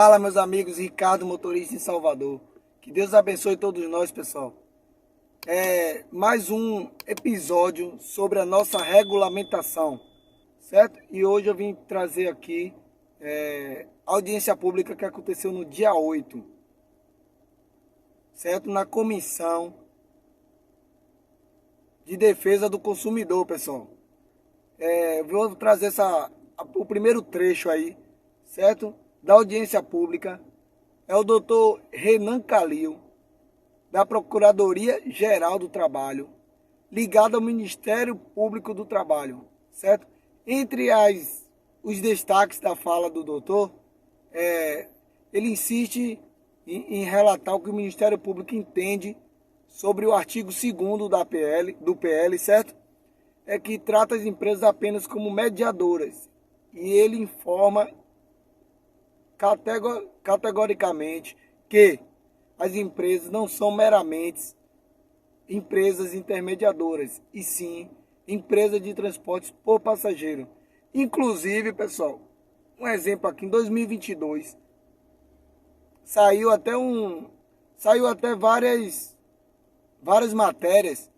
Fala, meus amigos, Ricardo, motorista em Salvador. Que Deus abençoe todos nós, pessoal. Mais um episódio sobre a nossa regulamentação, certo? E hoje eu vim trazer aqui a audiência pública que aconteceu no dia 8, certo? Na Comissão de Defesa do Consumidor, pessoal. Vou trazer o primeiro trecho aí, certo? Da audiência pública. É o doutor Renan Calil, da Procuradoria-Geral do Trabalho, ligado ao Ministério Público do Trabalho, certo? Entre os destaques da fala do doutor, ele insiste em relatar o que o Ministério Público entende sobre o artigo 2º do PL, certo? Que trata as empresas apenas como mediadoras. E ele informa categoricamente que as empresas não são meramente empresas intermediadoras, e sim empresas de transportes por passageiro. Inclusive, pessoal, um exemplo aqui, em 2022, saiu até várias matérias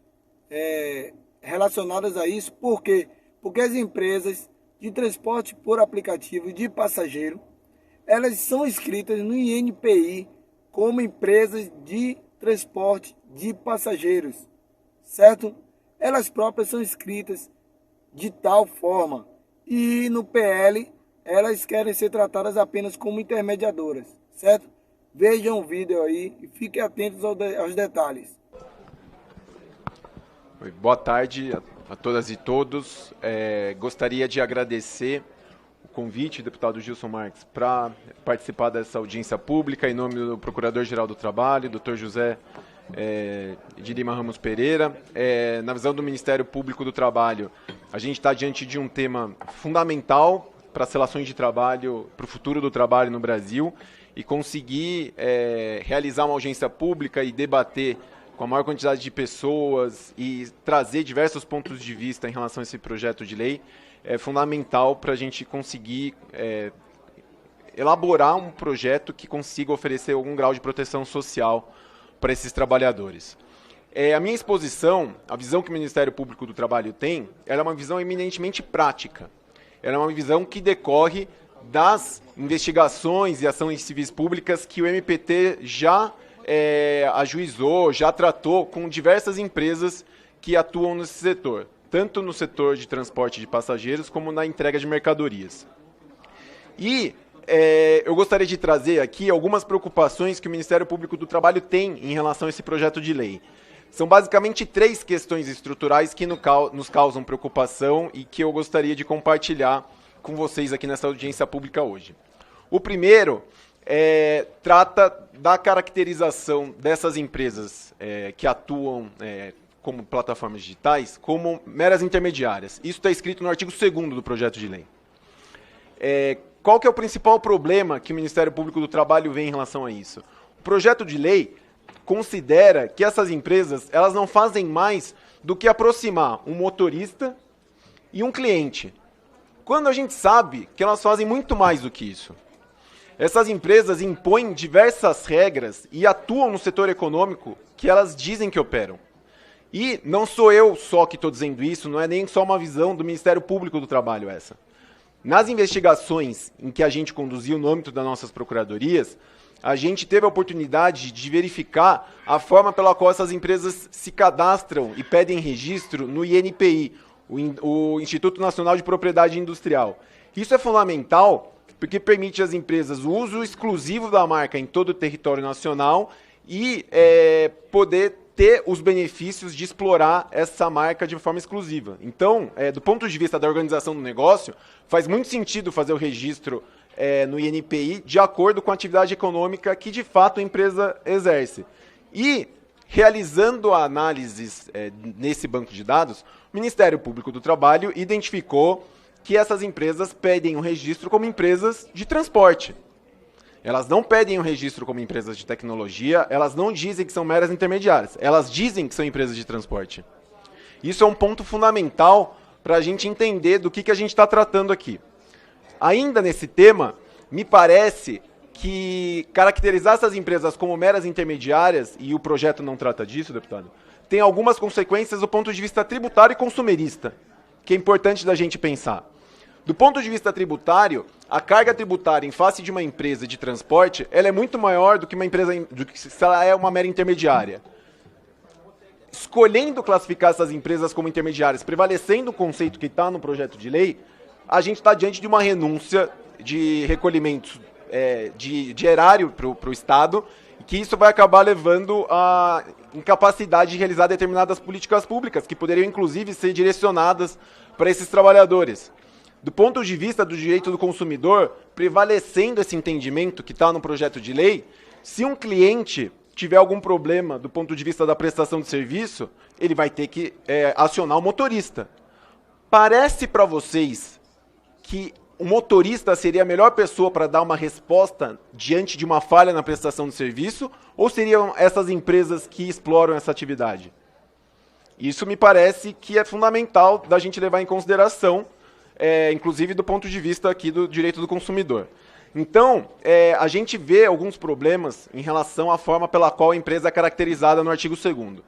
relacionadas a isso. Por quê? Porque as empresas de transporte por aplicativo de passageiro, elas são inscritas no INPI como empresas de transporte de passageiros, certo? Elas próprias são inscritas de tal forma. E no PL, elas querem ser tratadas apenas como intermediadoras, certo? Vejam o vídeo aí e fiquem atentos aos detalhes. Boa tarde a todas e todos. Gostaria de agradecer o convite, deputado Gilson Marques, para participar dessa audiência pública em nome do Procurador-Geral do Trabalho, Dr. José de Lima Ramos Pereira. Na visão do Ministério Público do Trabalho, a gente está diante de um tema fundamental para as relações de trabalho, para o futuro do trabalho no Brasil, e conseguir realizar uma audiência pública e debater com a maior quantidade de pessoas e trazer diversos pontos de vista em relação a esse projeto de lei é fundamental para a gente conseguir elaborar um projeto que consiga oferecer algum grau de proteção social para esses trabalhadores. A minha exposição, a visão que o Ministério Público do Trabalho tem, ela é uma visão eminentemente prática. Ela é uma visão que decorre das investigações e ações civis públicas que o MPT já ajuizou, já tratou com diversas empresas que atuam nesse setor, tanto no setor de transporte de passageiros como na entrega de mercadorias. E eu gostaria de trazer aqui algumas preocupações que o Ministério Público do Trabalho tem em relação a esse projeto de lei. São basicamente 3 questões estruturais que nos causam preocupação e que eu gostaria de compartilhar com vocês aqui nessa audiência pública hoje. O primeiro trata da caracterização dessas empresas que atuam como plataformas digitais como meras intermediárias. Isso está escrito no artigo 2º do projeto de lei. Qual que é o principal problema que o Ministério Público do Trabalho vê em relação a isso? O projeto de lei considera que essas empresas elas não fazem mais do que aproximar um motorista e um cliente, quando a gente sabe que elas fazem muito mais do que isso. Essas empresas impõem diversas regras e atuam no setor econômico que elas dizem que operam. E não sou eu só que estou dizendo isso, não é nem só uma visão do Ministério Público do Trabalho essa. Nas investigações em que a gente conduziu no âmbito das nossas procuradorias, a gente teve a oportunidade de verificar a forma pela qual essas empresas se cadastram e pedem registro no INPI, o Instituto Nacional de Propriedade Industrial. Isso é fundamental porque permite às empresas o uso exclusivo da marca em todo o território nacional e poder ter os benefícios de explorar essa marca de forma exclusiva. Então, do ponto de vista da organização do negócio, faz muito sentido fazer o registro no INPI de acordo com a atividade econômica que, de fato, a empresa exerce. E, realizando a análise nesse banco de dados, o Ministério Público do Trabalho identificou que essas empresas pedem um registro como empresas de transporte. Elas não pedem um registro como empresas de tecnologia, elas não dizem que são meras intermediárias, elas dizem que são empresas de transporte. Isso é um ponto fundamental para a gente entender do que a gente está tratando aqui. Ainda nesse tema, me parece que caracterizar essas empresas como meras intermediárias, e o projeto não trata disso, deputado, tem algumas consequências do ponto de vista tributário e consumerista, que é importante da gente pensar. Do ponto de vista tributário, a carga tributária em face de uma empresa de transporte, ela é muito maior do que uma empresa, do que se ela é uma mera intermediária. Escolhendo classificar essas empresas como intermediárias, prevalecendo o conceito que está no projeto de lei, a gente está diante de uma renúncia de recolhimento de erário para o Estado, que isso vai acabar levando a incapacidade de realizar determinadas políticas públicas, que poderiam inclusive ser direcionadas para esses trabalhadores. Do ponto de vista do direito do consumidor, prevalecendo esse entendimento que está no projeto de lei, se um cliente tiver algum problema do ponto de vista da prestação de serviço, ele vai ter que acionar o motorista. Parece para vocês que o motorista seria a melhor pessoa para dar uma resposta diante de uma falha na prestação de serviço, ou seriam essas empresas que exploram essa atividade? Isso me parece que é fundamental da gente levar em consideração, inclusive do ponto de vista aqui do direito do consumidor. Então, a gente vê alguns problemas em relação à forma pela qual a empresa é caracterizada no artigo 2º.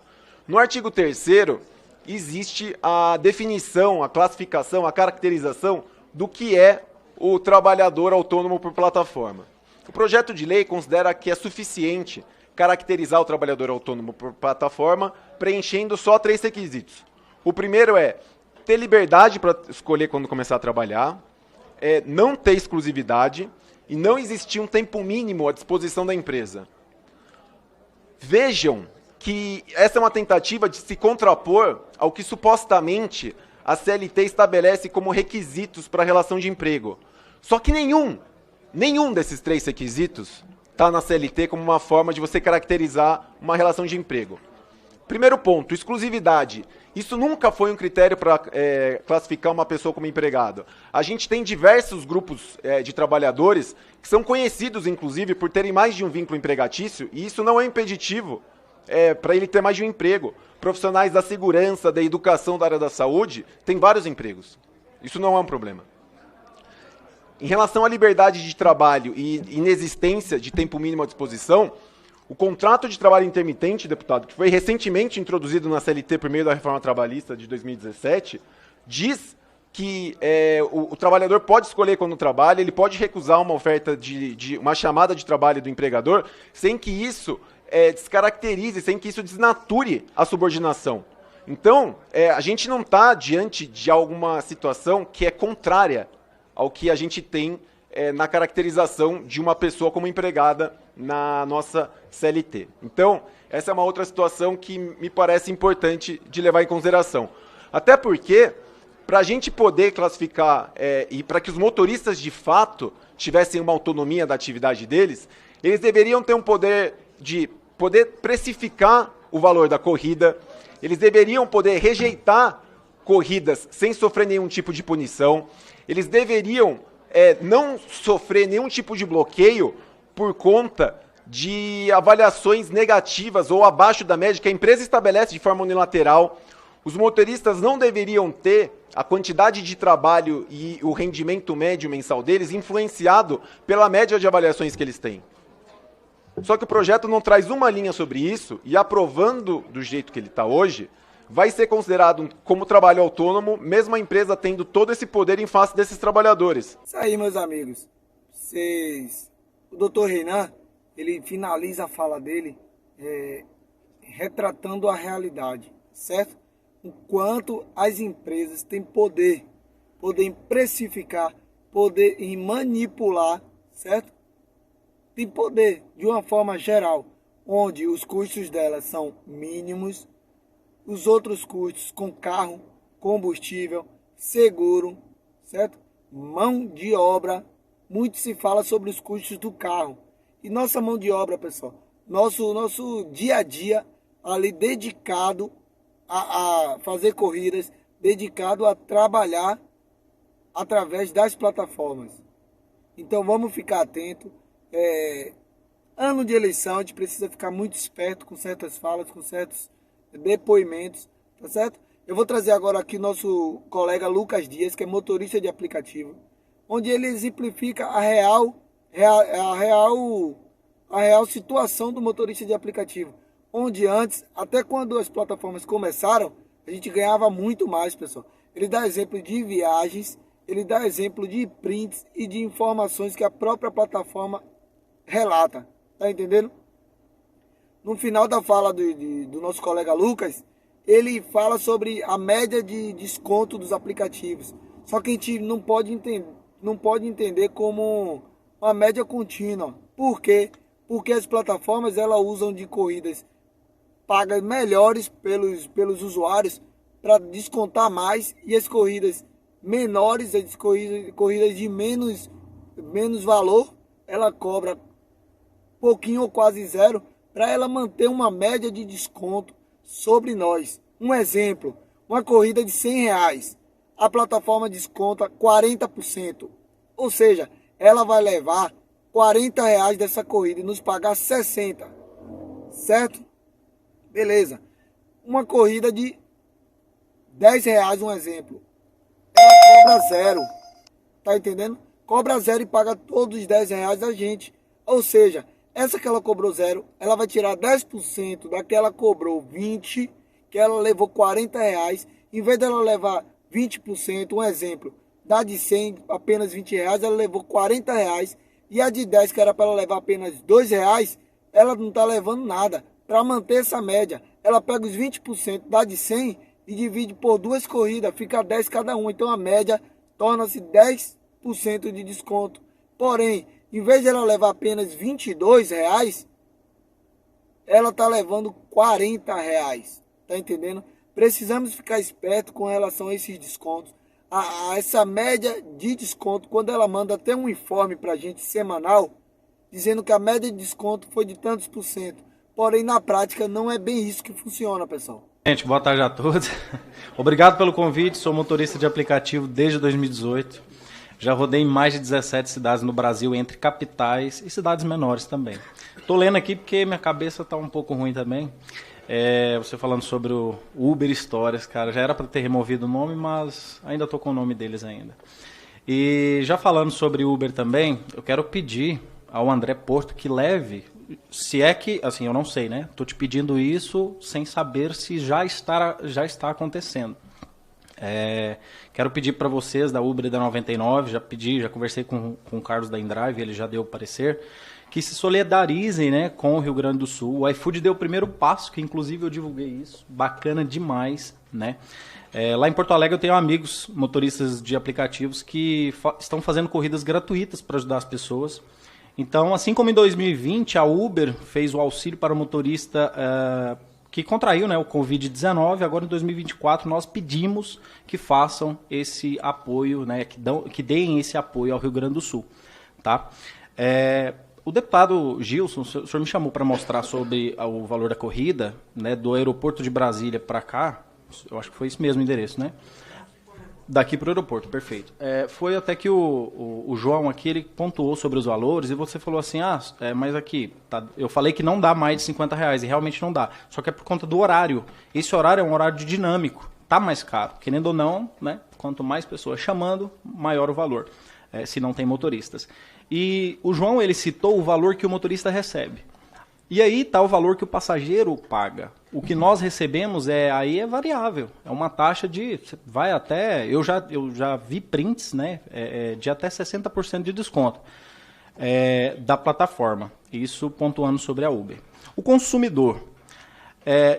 No artigo 3º, existe a definição, a classificação, a caracterização do que é o trabalhador autônomo por plataforma. O projeto de lei considera que é suficiente caracterizar o trabalhador autônomo por plataforma preenchendo só 3 requisitos. O primeiro é ter liberdade para escolher quando começar a trabalhar, não ter exclusividade e não existir um tempo mínimo à disposição da empresa. Vejam que essa é uma tentativa de se contrapor ao que supostamente a CLT estabelece como requisitos para a relação de emprego. Só que nenhum desses 3 requisitos está na CLT como uma forma de você caracterizar uma relação de emprego. Primeiro ponto, exclusividade. Isso nunca foi um critério para classificar uma pessoa como empregado. A gente tem diversos grupos de trabalhadores que são conhecidos, inclusive, por terem mais de um vínculo empregatício, e isso não é impeditivo para ele ter mais de um emprego. Profissionais da segurança, da educação, da área da saúde, têm vários empregos. Isso não é um problema. Em relação à liberdade de trabalho e inexistência de tempo mínimo à disposição, o contrato de trabalho intermitente, deputado, que foi recentemente introduzido na CLT por meio da reforma trabalhista de 2017, diz que o trabalhador pode escolher quando trabalha, ele pode recusar uma oferta de uma chamada de trabalho do empregador, sem que isso descaracterize, sem que isso desnature a subordinação. Então, a gente não está diante de alguma situação que é contrária ao que a gente tem na caracterização de uma pessoa como empregada na nossa CLT. Então, essa é uma outra situação que me parece importante de levar em consideração. Até porque, para a gente poder classificar e para que os motoristas de fato tivessem uma autonomia da atividade deles, eles deveriam ter um poder de poder precificar o valor da corrida, eles deveriam poder rejeitar corridas sem sofrer nenhum tipo de punição, eles deveriam não sofrer nenhum tipo de bloqueio por conta de avaliações negativas ou abaixo da média que a empresa estabelece de forma unilateral. Os motoristas não deveriam ter a quantidade de trabalho e o rendimento médio mensal deles influenciado pela média de avaliações que eles têm. Só que o projeto não traz uma linha sobre isso e, aprovando do jeito que ele está hoje, vai ser considerado como trabalho autônomo, mesmo a empresa tendo todo esse poder em face desses trabalhadores. Isso aí, meus amigos. O doutor Renan, ele finaliza a fala dele retratando a realidade, certo? O quanto as empresas têm poder em precificar, poder em manipular, certo? Tem poder de uma forma geral, onde os custos delas são mínimos, os outros custos com carro, combustível, seguro, certo? Mão de obra, muito se fala sobre os custos do carro. E nossa mão de obra, pessoal, nosso dia a dia ali dedicado a fazer corridas, dedicado a trabalhar através das plataformas. Então vamos ficar atento. Ano de eleição, a gente precisa ficar muito esperto com certas falas, com certos depoimentos, tá certo? Eu vou trazer agora aqui nosso colega Lucas Dias, que é motorista de aplicativo, onde ele exemplifica a real a real situação do motorista de aplicativo. Onde antes, até quando as plataformas começaram, a gente ganhava muito mais, pessoal. Ele dá exemplo de viagens, ele dá exemplo de prints e de informações que a própria plataforma relata. Tá entendendo? No final da fala do nosso colega Lucas, ele fala sobre a média de desconto dos aplicativos. Só que a gente não pode entender como uma média contínua. Por quê? Porque as plataformas elas usam de corridas pagas melhores pelos usuários para descontar mais, e as corridas menores, as corridas de menos valor, ela cobra pouquinho ou quase zero para ela manter uma média de desconto sobre nós. Um exemplo, uma corrida de R$100, a plataforma desconta 40%, ou seja, ela vai levar R$40 dessa corrida e nos pagar 60, certo? Beleza. Uma corrida de R$10, um exemplo, ela cobra zero, tá entendendo? Cobra zero e paga todos os R$10 da gente, ou seja, essa que ela cobrou zero, ela vai tirar 10% daquela cobrou 20, que ela levou R$40, em vez dela levar 20%, um exemplo, da de 100 apenas R$20, ela levou R$40, e a de 10 que era para ela levar apenas R$2, ela não está levando nada. Para manter essa média, ela pega os 20% da de 100 e divide por duas corridas, fica 10 cada um, então a média torna-se 10% de desconto. Porém, em vez de ela levar apenas R$22, ela está levando R$40, tá entendendo? Precisamos ficar esperto com relação a esses descontos, a essa média de desconto, quando ela manda até um informe para a gente semanal, dizendo que a média de desconto foi de tantos por cento. Porém, na prática, não é bem isso que funciona, pessoal. Gente, boa tarde a todos. Obrigado pelo convite, sou motorista de aplicativo desde 2018. Já rodei em mais de 17 cidades no Brasil, entre capitais e cidades menores também. Estou lendo aqui porque minha cabeça está um pouco ruim também. Você falando sobre o Uber Histórias, cara, já era para ter removido o nome, mas ainda estou com o nome deles ainda. E já falando sobre Uber também, eu quero pedir ao André Porto que leve, se é que, assim, eu não sei, né? Estou te pedindo isso sem saber se já está acontecendo. Quero pedir para vocês da Uber e da 99, já conversei com o Carlos da InDrive, ele já deu o parecer, que se solidarizem, né, com o Rio Grande do Sul. O iFood deu o primeiro passo, que inclusive eu divulguei isso, bacana demais, né? Lá em Porto Alegre eu tenho amigos motoristas de aplicativos que estão fazendo corridas gratuitas para ajudar as pessoas. Então, assim como em 2020 a Uber fez o auxílio para o motorista que contraiu, né, o Covid-19, agora em 2024 nós pedimos que façam esse apoio, né, que deem esse apoio ao Rio Grande do Sul. Tá? O deputado Gilson, o senhor me chamou para mostrar sobre o valor da corrida, né, do aeroporto de Brasília para cá, eu acho que foi esse mesmo endereço, né? Daqui para o aeroporto, perfeito. Foi até que o João aqui, ele pontuou sobre os valores e você falou assim, mas aqui, eu falei que não dá mais de R$50 e realmente não dá. Só que é por conta do horário. Esse horário é um horário dinâmico, tá mais caro. Querendo ou não, né, quanto mais pessoas chamando, maior o valor, se não tem motoristas. E o João, ele citou o valor que o motorista recebe. E aí está o valor que o passageiro paga. O que nós recebemos aí é variável. É uma taxa de... vai até... Eu já vi prints, né, de até 60% de desconto da plataforma. Isso pontuando sobre a Uber. O consumidor.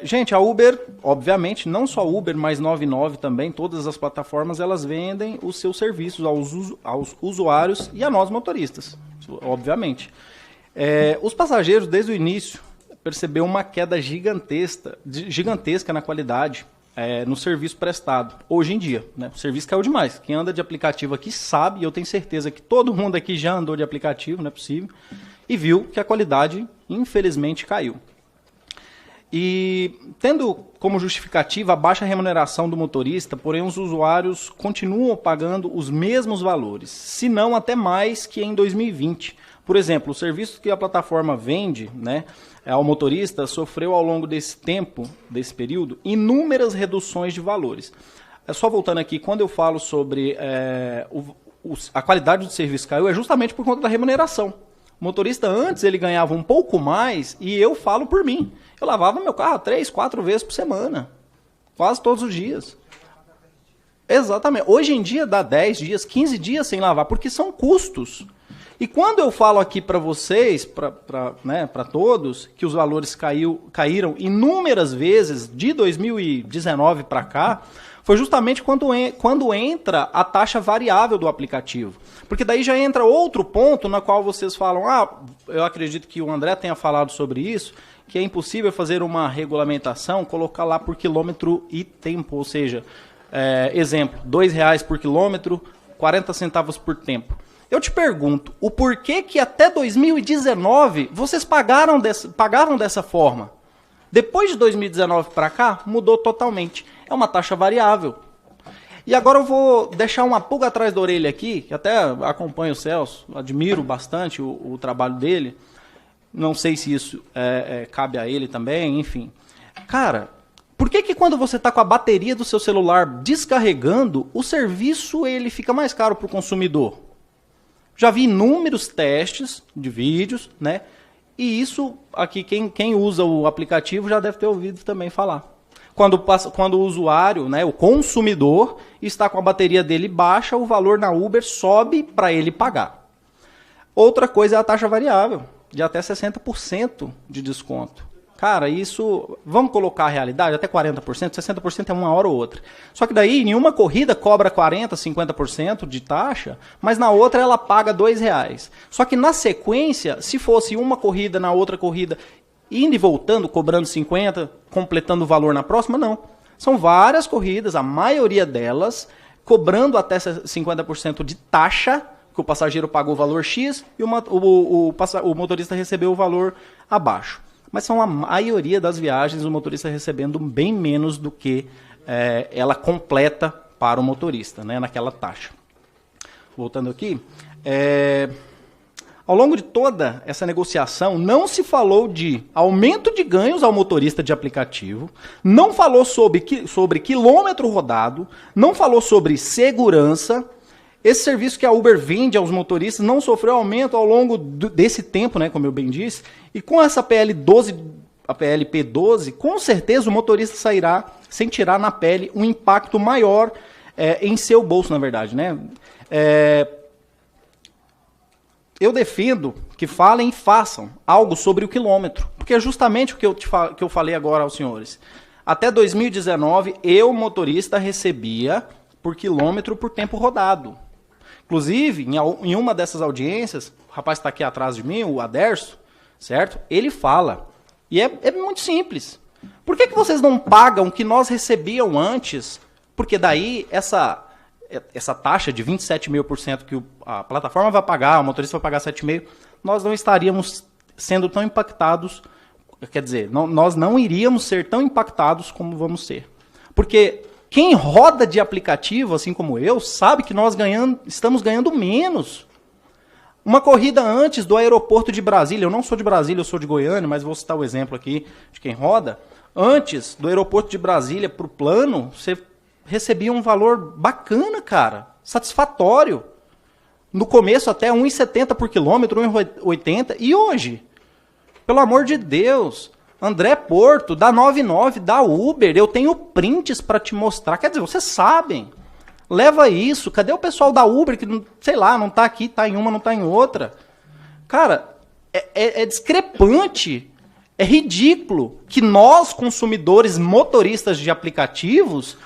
Gente, a Uber, obviamente, não só Uber, mas 99 também, todas as plataformas, elas vendem os seus serviços aos usuários e a nós motoristas, obviamente. Os passageiros, desde o início, perceberam uma queda gigantesca na qualidade no serviço prestado. Hoje em dia, né, o serviço caiu demais. Quem anda de aplicativo aqui sabe, e eu tenho certeza que todo mundo aqui já andou de aplicativo, não é possível, e viu que a qualidade, infelizmente, caiu. E tendo como justificativa a baixa remuneração do motorista, porém os usuários continuam pagando os mesmos valores, se não até mais que em 2020. Por exemplo, o serviço que a plataforma vende, né, ao motorista sofreu ao longo desse tempo, desse período, inúmeras reduções de valores. Só voltando aqui, quando eu falo sobre a qualidade do serviço caiu é justamente por conta da remuneração. O motorista antes ele ganhava um pouco mais e eu falo por mim. Eu lavava meu carro 3, 4 vezes por semana. Quase todos os dias. Exatamente. Hoje em dia dá 10 dias, 15 dias sem lavar, porque são custos. E quando eu falo aqui para vocês, para todos, que os valores caíram inúmeras vezes de 2019 para cá, foi justamente quando entra a taxa variável do aplicativo. Porque daí já entra outro ponto na qual vocês falam, eu acredito que o André tenha falado sobre isso, que é impossível fazer uma regulamentação, colocar lá por quilômetro e tempo, ou seja, exemplo, R$2 por quilômetro, 40 centavos por tempo. Eu te pergunto, o porquê que até 2019 vocês pagavam dessa forma? Depois de 2019 para cá, mudou totalmente. É uma taxa variável. E agora eu vou deixar uma pulga atrás da orelha aqui, que até acompanho o Celso, admiro bastante o trabalho dele. Não sei se isso cabe a ele também, enfim. Cara, por que quando você está com a bateria do seu celular descarregando, o serviço ele fica mais caro para o consumidor? Já vi inúmeros testes de vídeos, né? E isso aqui, quem usa o aplicativo já deve ter ouvido também falar. Quando o usuário, né, o consumidor, está com a bateria dele baixa, o valor na Uber sobe para ele pagar. Outra coisa é a taxa variável, de até 60% de desconto. Cara, isso, vamos colocar a realidade, até 40%, 60% é uma hora ou outra. Só que daí, em uma corrida, cobra 40%, 50% de taxa, mas na outra ela paga R$2. Só que na sequência, se fosse uma corrida, na outra corrida, indo e voltando, cobrando 50%, completando o valor na próxima, não. São várias corridas, a maioria delas, cobrando até 50% de taxa, que o passageiro pagou o valor X e o motorista recebeu o valor abaixo. Mas são a maioria das viagens o motorista recebendo bem menos do que ela completa para o motorista, né, naquela taxa. Voltando aqui, ao longo de toda essa negociação, não se falou de aumento de ganhos ao motorista de aplicativo, não falou sobre quilômetro rodado, não falou sobre segurança. Esse serviço que a Uber vende aos motoristas não sofreu aumento ao longo desse tempo, né, como eu bem disse, e com essa PLP 12, com certeza o motorista sairá sem tirar na pele um impacto maior em seu bolso, na verdade. Né? Eu defendo que falem e façam algo sobre o quilômetro, porque é justamente o que eu falei agora aos senhores. Até 2019, eu, motorista, recebia por quilômetro por tempo rodado. Inclusive, em uma dessas audiências, o rapaz está aqui atrás de mim, o Aderso, certo? Ele fala, e é muito simples. Por que vocês não pagam o que nós recebíamos antes? Porque daí essa taxa de 27,5% que a plataforma vai pagar, o motorista vai pagar 7,5%, nós não estaríamos sendo tão impactados, quer dizer, nós não iríamos ser tão impactados como vamos ser. Porque quem roda de aplicativo, assim como eu, sabe que nós estamos ganhando menos. Uma corrida antes do aeroporto de Brasília, eu não sou de Brasília, eu sou de Goiânia, mas vou citar o exemplo aqui de quem roda. Antes do aeroporto de Brasília para o plano, você recebia um valor bacana, cara, satisfatório. No começo até R$ 1,70 por quilômetro, R$ 1,80. E hoje? Pelo amor de Deus, André Porto, da 99, da Uber, eu tenho prints para te mostrar. Quer dizer, vocês sabem. Leva isso. Cadê o pessoal da Uber que, sei lá, não está aqui, está em uma, não está em outra? Cara, é discrepante, é ridículo que nós, consumidores, motoristas de aplicativos,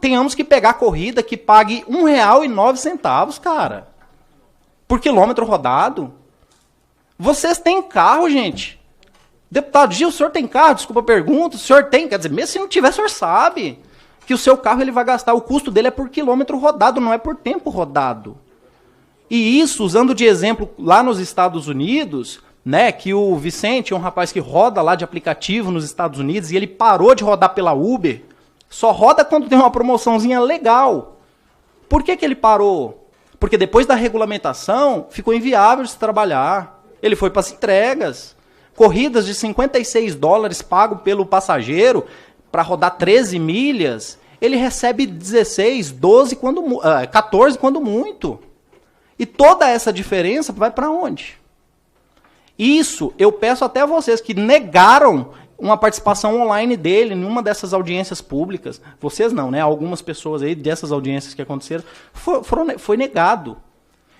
tenhamos que pegar corrida que pague R$ 1,09, cara, por quilômetro rodado. Vocês têm carro, gente. Deputado Gil, o senhor tem carro? Desculpa a pergunta. O senhor tem? Quer dizer, mesmo se não tiver, o senhor sabe que o seu carro ele vai gastar, o custo dele é por quilômetro rodado, não é por tempo rodado. E isso, usando de exemplo lá nos Estados Unidos, né, que o Vicente é um rapaz que roda lá de aplicativo nos Estados Unidos e ele parou de rodar pela Uber, só roda quando tem uma promoçãozinha legal. Por que ele parou? Porque depois da regulamentação ficou inviável de se trabalhar. Ele foi para as entregas. Corridas de $56 pago pelo passageiro para rodar 13 milhas, ele recebe 16, 12, 14 quando muito. E toda essa diferença vai para onde? Isso eu peço até a vocês que negaram uma participação online dele em uma dessas audiências públicas. Vocês não, né? Algumas pessoas aí dessas audiências que aconteceram, foi negado.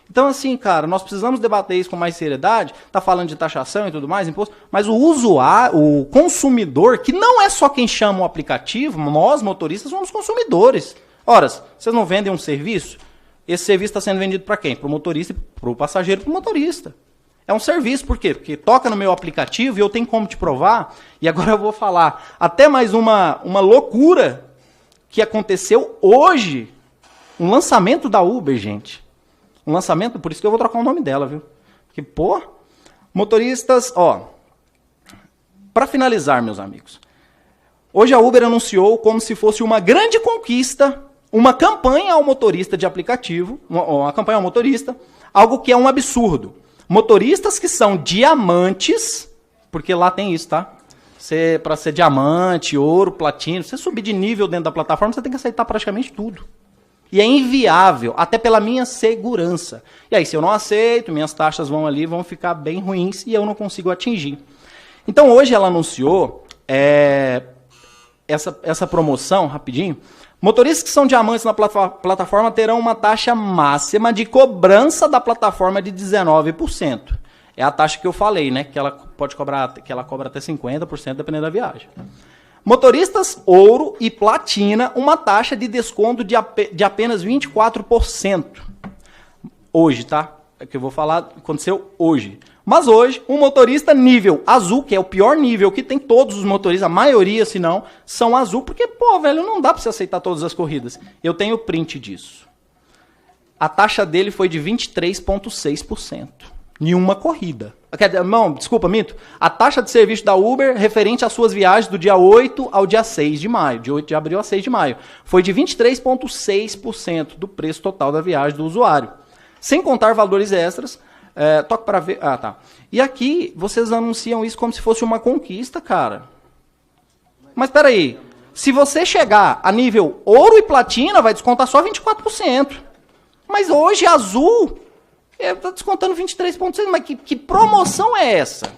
Então, assim, cara, nós precisamos debater isso com mais seriedade. Tá falando de taxação e tudo mais, imposto, mas o usuário, o consumidor, que não é só quem chama o aplicativo, nós motoristas somos consumidores. Ora, vocês não vendem um serviço? Esse serviço está sendo vendido para quem? Para o motorista, para o passageiro e para o motorista. É um serviço, por quê? Porque toca no meu aplicativo e eu tenho como te provar. E agora eu vou falar até mais uma loucura que aconteceu hoje. Um lançamento da Uber, gente. Um lançamento, por isso que eu vou trocar o nome dela, viu? Porque, pô, motoristas, ó. Para finalizar, meus amigos. Hoje a Uber anunciou como se fosse uma grande conquista, uma campanha ao motorista de aplicativo, uma campanha ao motorista, algo que é um absurdo. Motoristas que são diamantes, porque lá tem isso, tá? Para ser diamante, ouro, platino, você subir de nível dentro da plataforma, você tem que aceitar praticamente tudo. E é inviável, até pela minha segurança. E aí, se eu não aceito, minhas taxas vão ali, vão ficar bem ruins e eu não consigo atingir. Então, hoje ela anunciou essa promoção, rapidinho. Motoristas que são diamantes na plataforma terão uma taxa máxima de cobrança da plataforma de 19%. É a taxa que eu falei, né? Que ela pode cobrar, que ela cobra até 50%, dependendo da viagem. Motoristas ouro e platina, uma taxa de desconto de apenas 24%. Hoje, tá? É que eu vou falar, aconteceu hoje. Mas hoje, um motorista nível azul, que é o pior nível que tem todos os motoristas, a maioria, se não, são azul, porque, pô, velho, não dá pra você aceitar todas as corridas. Eu tenho print disso. A taxa dele foi de 23,6%. Em uma corrida. Não, desculpa, minto. A taxa de serviço da Uber referente às suas viagens do dia 8 ao dia 6 de maio, de 8 de abril a 6 de maio, foi de 23,6% do preço total da viagem do usuário. Sem contar valores extras. Toque para ver. Ah, tá. E aqui, vocês anunciam isso como se fosse uma conquista, cara. Mas peraí. Se você chegar a nível ouro e platina, vai descontar só 24%. Mas hoje, azul... Está descontando 23,6%, mas que promoção é essa?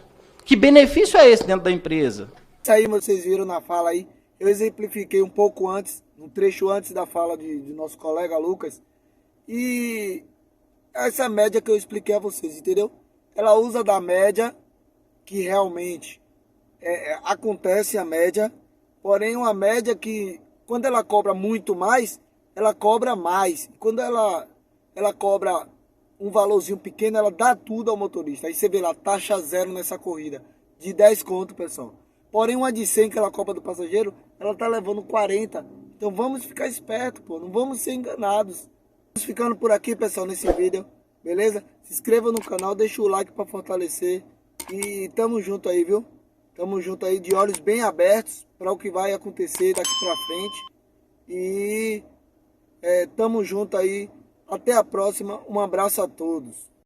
Que benefício é esse dentro da empresa? Isso aí vocês viram na fala aí, eu exemplifiquei um pouco antes, um trecho antes da fala de nosso colega Lucas, e essa média que eu expliquei a vocês, entendeu? Ela usa da média, que realmente acontece a média, porém uma média que, quando ela cobra muito mais, ela cobra mais. Quando ela cobra um valorzinho pequeno, ela dá tudo ao motorista. Aí você vê lá, taxa zero nessa corrida, de 10 conto, pessoal. Porém, uma de 100 que ela cobra do passageiro, ela tá levando 40. Então vamos ficar esperto, pô, não vamos ser enganados. Vamos ficando por aqui, pessoal, nesse vídeo, beleza? Se inscreva no canal, deixa o like para fortalecer. E tamo junto aí, viu? Tamo junto aí, de olhos bem abertos para o que vai acontecer daqui para frente. E tamo junto aí. Até a próxima, um abraço a todos.